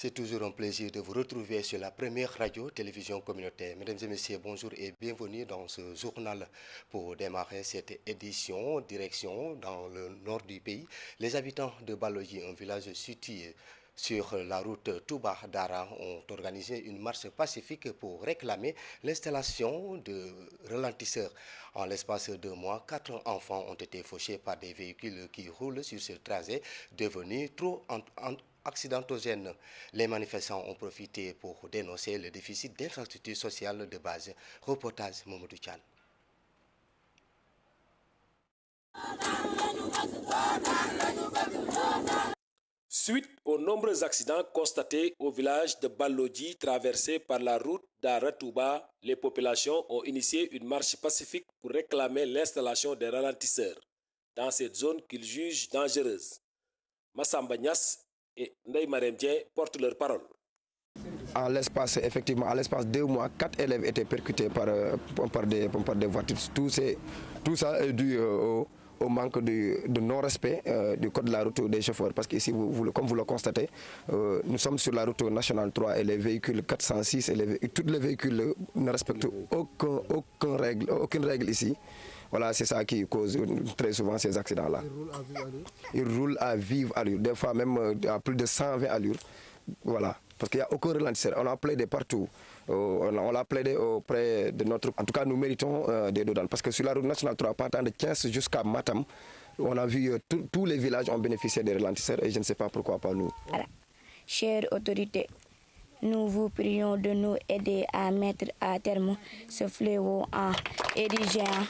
C'est toujours un plaisir de vous retrouver sur la première radio-télévision communautaire. Mesdames et messieurs, bonjour et bienvenue dans ce journal. Pour démarrer cette édition, direction dans le nord du pays, les habitants de Balogi, un village situé sur la route Touba-Dara, ont organisé une marche pacifique pour réclamer l'installation de ralentisseurs. En l'espace de 2 mois, 4 enfants ont été fauchés par des véhicules qui roulent sur ce trajet devenu trop accidentogène. Les manifestants ont profité pour dénoncer le déficit d'infrastructures sociales de base. Reportage Mamadou Tchane. Suite aux nombreux accidents constatés au village de Balogi traversé par la route d'Ara-Touba, les populations ont initié une marche pacifique pour réclamer l'installation des ralentisseurs dans cette zone qu'ils jugent dangereuse. Massamba Niass et Ndeye Marème Dieng portent leur parole. En l'espace, effectivement, à l'espace de 2 mois, 4 élèves étaient percutés par des voitures. Tout ça est dû au manque de non-respect du code de la route des chauffeurs. Parce qu'ici, comme vous le constatez, nous sommes sur la route nationale 3 et les véhicules 406 et tous les véhicules ne respectent aucune règle ici. Voilà, c'est ça qui cause très souvent ces accidents-là. Ils roulent à vive allure, des fois même à plus de 120 allures. Voilà, parce qu'il n'y a aucun ralentisseur. On a plaidé partout. On l'a plaidé auprès de notre... En tout cas, nous méritons des dodans. Parce que sur la route nationale 3, partant de 15 jusqu'à Matam, on a vu tous les villages ont bénéficié des ralentisseurs et je ne sais pas pourquoi pas nous. Chères autorités, nous vous prions de nous aider à mettre à terme ce fléau en érigeant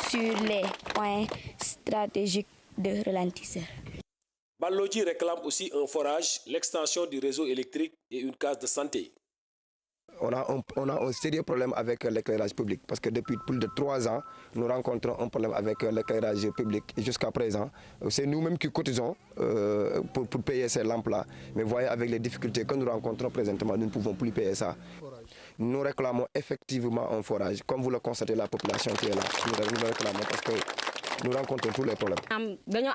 sur les points stratégiques de ralentisseurs. Balogi réclame aussi un forage, l'extension du réseau électrique et une case de santé. On a un sérieux problème avec l'éclairage public parce que depuis plus de 3 ans, nous rencontrons un problème avec l'éclairage public et jusqu'à présent, c'est nous-mêmes qui cotisons pour payer ces lampes-là. Mais voyez, avec les difficultés que nous rencontrons présentement, nous ne pouvons plus payer ça. Nous réclamons effectivement un forage. Comme vous le constatez, la population qui est là, nous le réclamons parce que nous rencontrons tous les problèmes. Nous avons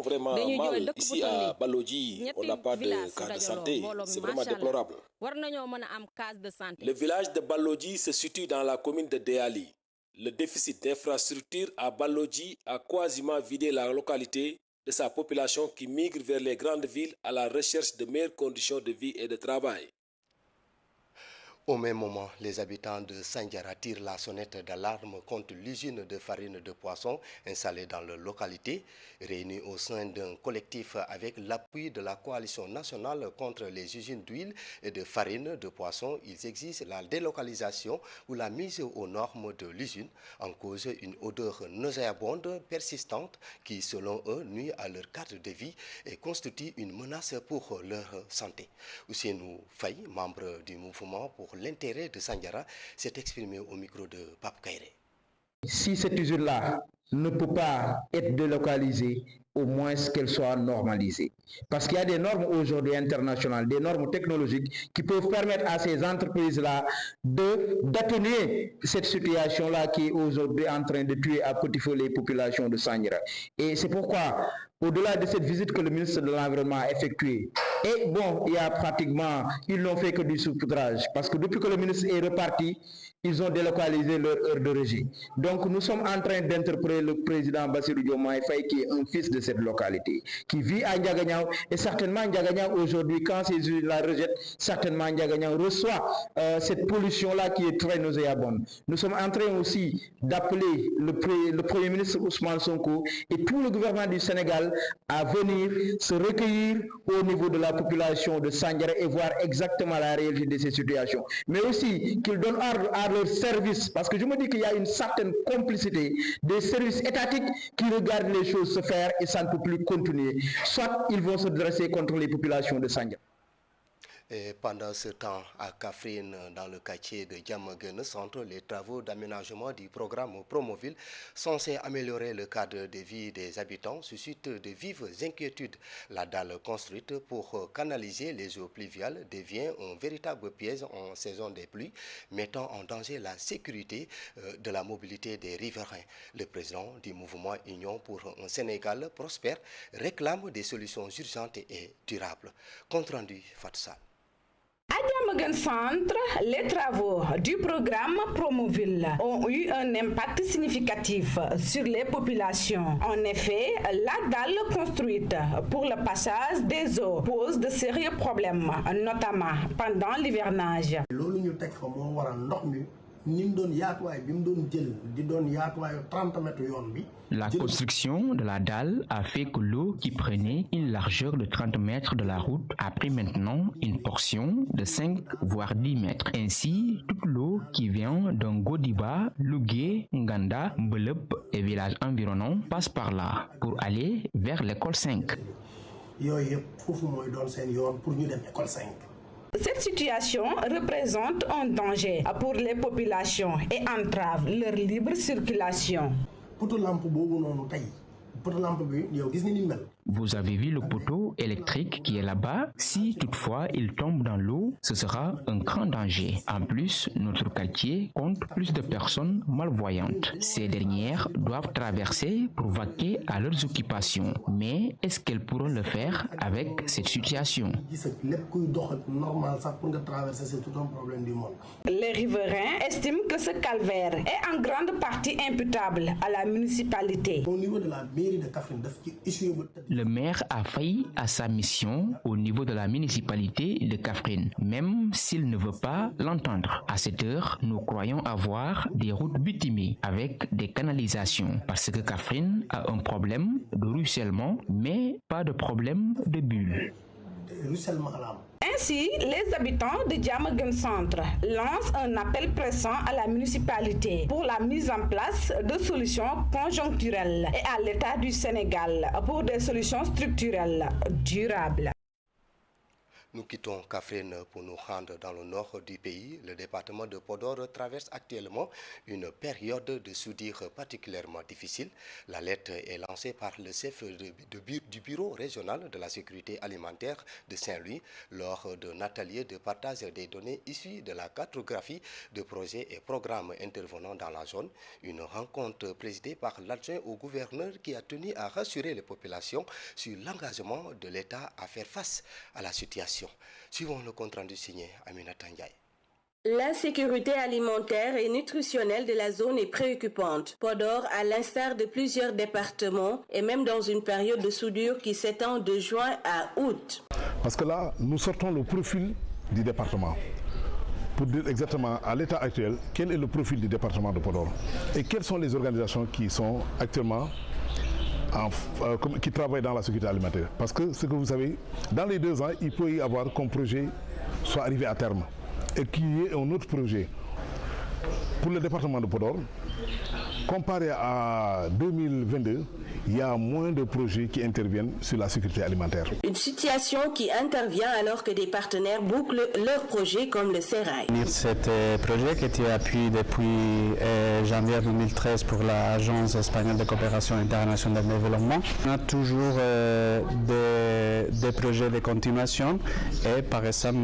vraiment mal. Ici à Balogi, on n'a pas de case de santé. C'est vraiment déplorable. Le village de Balogi se situe dans la commune de Déali. Le déficit d'infrastructures à Balogi a quasiment vidé la localité de sa population qui migre vers les grandes villes à la recherche de meilleures conditions de vie et de travail. Au même moment, les habitants de Sandiara tirent la sonnette d'alarme contre l'usine de farine de poisson installée dans leur localité. Réunis au sein d'un collectif avec l'appui de la coalition nationale contre les usines d'huile et de farine de poisson, ils exigent la délocalisation ou la mise aux normes de l'usine, en cause une odeur nauséabonde persistante qui, selon eux, nuit à leur cadre de vie et constitue une menace pour leur santé. Ousseynou Faye, membre du mouvement pour l'intérêt de Sandiara, s'est exprimé au micro de Pape Kairé. Si cette usine-là ne peut pas être délocalisée, au moins qu'elle soit normalisée. Parce qu'il y a des normes aujourd'hui internationales, des normes technologiques qui peuvent permettre à ces entreprises-là d'atténuer cette situation-là qui est aujourd'hui en train de tuer à petit feu les populations de Sandiara. Et c'est pourquoi, au-delà de cette visite que le ministre de l'Environnement a effectuée, et bon, ils n'ont fait que du saupoudrage, parce que depuis que le ministre est reparti, ils ont délocalisé leur heure de régie. Donc nous sommes en train d'interpeller le président Bassirou Diomaye Faye, qui est un fils de cette localité, qui vit à Ndiaganiao, et certainement Ndiaganiao aujourd'hui, quand ces usines la rejettent, certainement Ndiaganiao reçoit cette pollution-là qui est très nauséabonde. Nous sommes en train aussi d'appeler le Premier ministre Ousmane Sonko et tout le gouvernement du Sénégal à venir se recueillir au niveau de la population de Sandiara et voir exactement la réalité de ces situations. Mais aussi qu'ils donnent ordre à leurs services, parce que je me dis qu'il y a une certaine complicité des services étatiques qui regardent les choses se faire et ça ne peut plus continuer. Soit ils vont se dresser contre les populations de Sandiara. Et pendant ce temps, à Kaffrine, dans le quartier de Diamaguène Centre, les travaux d'aménagement du programme Promoville censés améliorer le cadre de vie des habitants suscitent de vives inquiétudes. La dalle construite pour canaliser les eaux pluviales devient un véritable piège en saison des pluies, mettant en danger la sécurité de la mobilité des riverains. Le président du mouvement Union pour un Sénégal prospère réclame des solutions urgentes et durables. Compte rendu, Fatou Sall. À Diamaguène Centre, les travaux du programme Promoville ont eu un impact significatif sur les populations. En effet, la dalle construite pour le passage des eaux pose de sérieux problèmes, notamment pendant l'hivernage. La construction de la dalle a fait que l'eau qui prenait une largeur de 30 mètres de la route a pris maintenant une portion de 5 voire 10 mètres. Ainsi, toute l'eau qui vient d'un Godiba, Lougué, Nganda, Mbelep et villages environnants passe par là pour aller vers l'école 5. Cette situation représente un danger pour les populations et entrave leur libre circulation. Vous avez vu le poteau électrique qui est là-bas? Si toutefois il tombe dans l'eau, ce sera un grand danger. En plus, notre quartier compte plus de personnes malvoyantes. Ces dernières doivent traverser pour vaquer à leurs occupations. Mais est-ce qu'elles pourront le faire avec cette situation? Les riverains estiment que ce calvaire est en grande partie imputable à la municipalité. Au niveau de la mairie de Kaffrine, le maire a failli à sa mission au niveau de la municipalité de Kaffrine, même s'il ne veut pas l'entendre. À cette heure, nous croyons avoir des routes bitumées avec des canalisations parce que Kaffrine a un problème de ruissellement, mais pas de problème de bulles. Ainsi, les habitants de Diamaguène Centre lancent un appel pressant à la municipalité pour la mise en place de solutions conjoncturelles et à l'État du Sénégal pour des solutions structurelles durables. Nous quittons Kaffrine pour nous rendre dans le nord du pays. Le département de Podor traverse actuellement une période de soudure particulièrement difficile. L'alerte est lancée par le chef du bureau régional de la sécurité alimentaire de Saint-Louis lors d'un atelier de partage des données issues de la cartographie de projets et programmes intervenant dans la zone. Une rencontre présidée par l'adjoint au gouverneur qui a tenu à rassurer les populations sur l'engagement de l'État à faire face à la situation. Suivons le compte rendu signé Aminata Ndiaye. La sécurité alimentaire et nutritionnelle de la zone est préoccupante. Podor, à l'instar de plusieurs départements, est même dans une période de soudure qui s'étend de juin à août. Parce que là, nous sortons le profil du département. Pour dire exactement à l'état actuel, quel est le profil du département de Podor et quelles sont les organisations qui sont actuellement qui travaillent dans la sécurité alimentaire. Parce que ce que vous savez, dans les 2 ans, il peut y avoir qu'un projet soit arrivé à terme et qu'il y ait un autre projet. Pour le département de Podor, comparé à 2022, il y a moins de projets qui interviennent sur la sécurité alimentaire. Une situation qui intervient alors que des partenaires bouclent leurs projets comme le Serail. Cet projet qui était appuyé depuis janvier 2013 pour l'Agence espagnole de coopération internationale de développement. On a toujours des projets de continuation et par exemple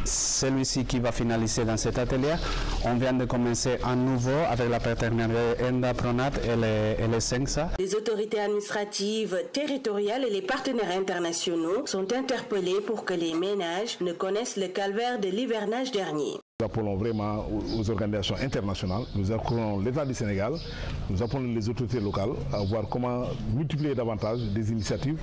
celui-ci qui va finaliser dans cet atelier, on vient de commencer à nouveau avec la partenariat ENDA, Pronat et les CENSA. Les autorités administratives, territoriales et les partenaires internationaux sont interpellés pour que les ménages ne connaissent le calvaire de l'hivernage dernier. Nous appelons vraiment aux organisations internationales, nous appelons l'État du Sénégal, nous appelons les autorités locales à voir comment multiplier davantage des initiatives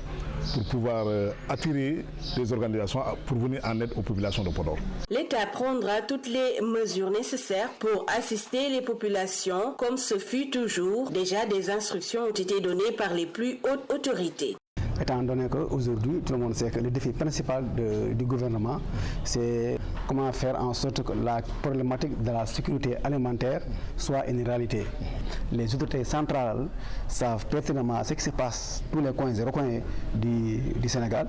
pour pouvoir attirer des organisations pour venir en aide aux populations de Podor. L'État prendra toutes les mesures nécessaires pour assister les populations, comme ce fut toujours. Déjà, des instructions ont été données par les plus hautes autorités. Étant donné qu'aujourd'hui, tout le monde sait que le défi principal du gouvernement, c'est comment faire en sorte que la problématique de la sécurité alimentaire soit une réalité. Les autorités centrales savent pertinemment ce qui se passe dans tous les coins et recoins du Sénégal.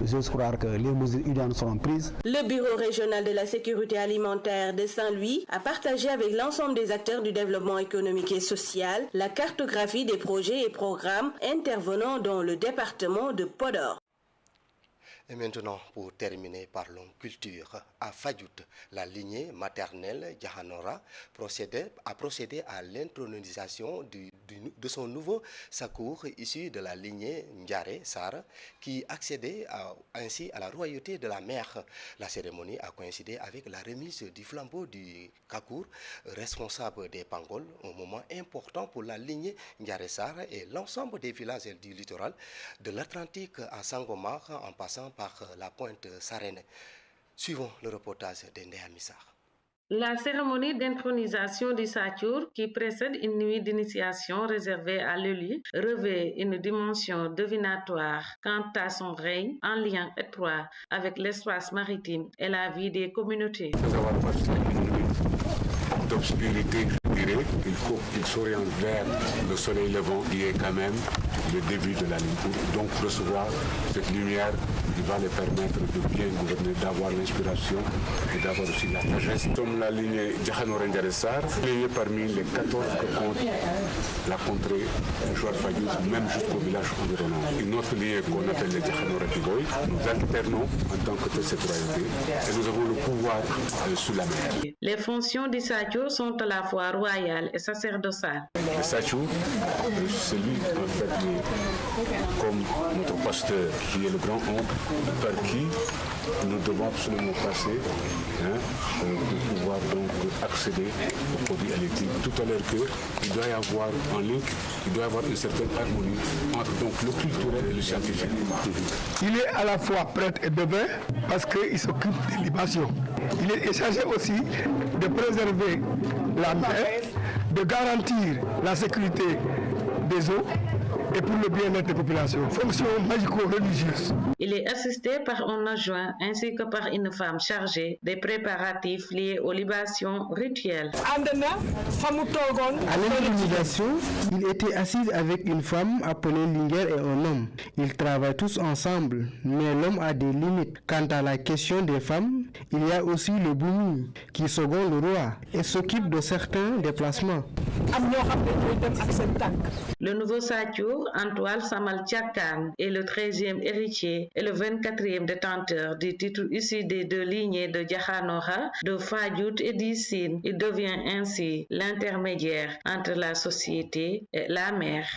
J'ose croire que les mesures idoines seront prises. Le Bureau régional de la sécurité alimentaire de Saint-Louis a partagé avec l'ensemble des acteurs du développement économique et social la cartographie des projets et programmes intervenant dans le département de Podor. Et maintenant, pour terminer, parlons culture. À Fadiout, la lignée maternelle Djahanora a procédé à l'intronisation de son nouveau sakour issu de la lignée Ndiare Sar, qui accédait ainsi à la royauté de la mère. La cérémonie a coïncidé avec la remise du flambeau du Kakour, responsable des Pangols, un moment important pour la lignée Ndiare Sar et l'ensemble des villages du littoral, de l'Atlantique à Sangomar en passant par la pointe Sarène. Suivons le reportage d'Endéa Missar. La cérémonie d'intronisation du Satchour, qui précède une nuit d'initiation réservée à l'élu, revêt une dimension divinatoire quant à son règne en lien étroit avec l'espace maritime et la vie des communautés. D'obscurité, je dirais, il faut qu'il s'oriente vers le soleil levant qui est quand même le début de la nuit. Donc recevoir cette lumière qui va les permettre de bien gouverner, d'avoir l'inspiration et d'avoir aussi la sagesse. Comme la lignée Djahanora Ndiare Sar, lignée parmi les 14 que compte la contrée de Joal Fadiout, même jusqu'au village environnant. Une autre lignée qu'on appelle les Djahanora Tigoy, nous alternons en tant que de cette royauté et nous avons le pouvoir sur la mer. Les fonctions du Satchour sont à la fois royales et sacerdotales. Le Satchour, c'est lui en fait comme notre pasteur qui est le grand oncle par qui nous devons absolument passer pour pouvoir donc accéder aux produits électriques. Tout à l'heure qu'il doit y avoir en link, il doit y avoir une certaine harmonie entre donc le culturel et le scientifique. Il est à la fois prêtre et devin parce qu'il s'occupe des libations. Il est chargé aussi de préserver la mer, de garantir la sécurité des eaux et pour le bien-être des populations. Fonction magico-religieuse. Il est assisté par un adjoint ainsi que par une femme chargée des préparatifs liés aux libations rituelles. À l'intronisation, il était assis avec une femme appelée Linger et un homme. Ils travaillent tous ensemble, mais l'homme a des limites. Quant à la question des femmes, il y a aussi le Boumi, qui seconde le roi et s'occupe de certains déplacements. Le nouveau Satchour, Antoine Samal Tchakan, est le 13e héritier et le 24e détenteur du titre issu des deux lignées de Djahanora, de Fadiout et d'Issine. Il devient ainsi l'intermédiaire entre la société et la mer.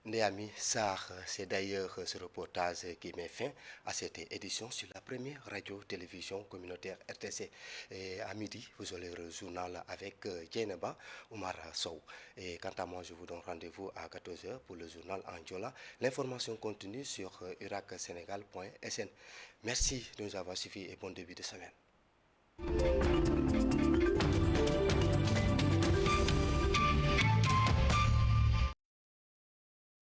Ndéami Sarr, c'est d'ailleurs ce reportage qui met fin à cette édition sur la première radio-télévision communautaire RTC. Et à midi, vous aurez le journal avec Djeneba Oumar Sow. Et quant à moi, je vous donne rendez-vous à 14h pour le journal en Diola. L'information continue sur iracsénégal.sn. Merci de nous avoir suivis et bon début de semaine.